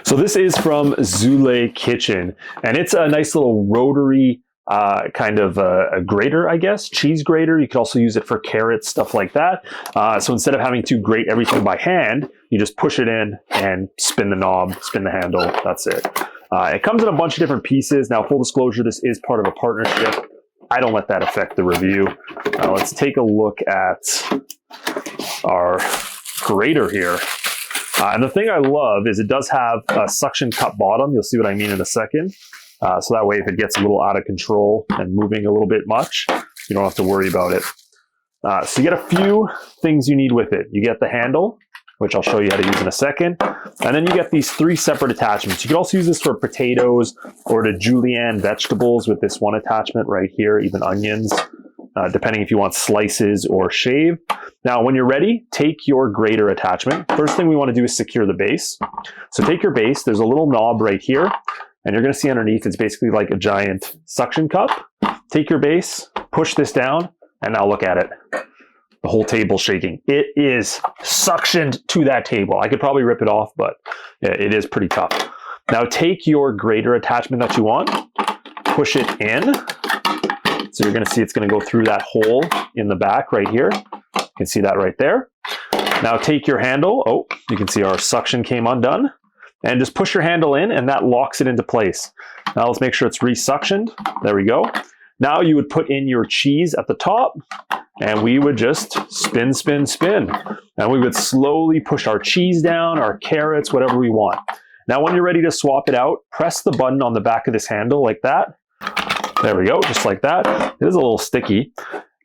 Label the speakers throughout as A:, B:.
A: So this is from Zulay Kitchen, and it's a nice little rotary kind of a grater, I guess, cheese grater. You could also use it for carrots, stuff like that. So instead of having to grate everything by hand, you just push it in and spin the knob, spin the handle, that's it. It comes in a bunch of different pieces. Now, full disclosure, this is part of a partnership. I don't let that affect the review. Let's take a look at our grater here. And the thing I love is it does have a suction cup bottom. You'll see what I mean in a second. So that way, if it gets a little out of control and moving a little bit much, you don't have to worry about it. So you get a few things you need with it. You get the handle, which I'll show you how to use in a second. And then you get these 3 separate attachments. You can also use this for potatoes or to julienne vegetables with this one attachment right here, even onions, depending if you want slices or shave. Now, when you're ready, take your grater attachment. First thing we want to do is secure the base. So take your base, there's a little knob right here, and you're going to see underneath, it's basically like a giant suction cup. Take your base, push this down, and now look at it. The whole table's shaking. It is suctioned to that table. I could probably rip it off, but it is pretty tough. Now take your grater attachment that you want, push it in. So you're going to see it's going to go through that hole in the back right here. You can see that right there. Now take your handle. Oh, you can see our suction came undone. And just push your handle in, and that locks it into place. Now let's make sure it's re-suctioned. There we go. Now you would put in your cheese at the top, and we would just spin, spin, spin. And we would slowly push our cheese down, our carrots, whatever we want. Now when you're ready to swap it out, press the button on the back of this handle like that. There we go, just like that. It is a little sticky.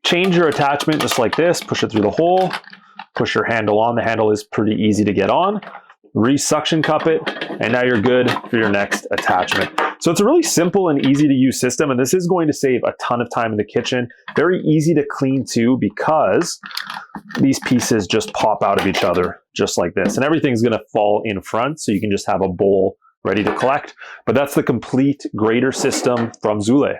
A: Change your attachment just like this, push it through the hole, push your handle on. The handle is pretty easy to get on. Re-suction cup it, and now you're good for your next attachment. So it's a really simple and easy to use system, and this is going to save a ton of time in the kitchen. Very easy to clean too, because these pieces just pop out of each other just like this, and everything's going to fall in front, so you can just have a bowl ready to collect. But that's the complete grater system from Zulay.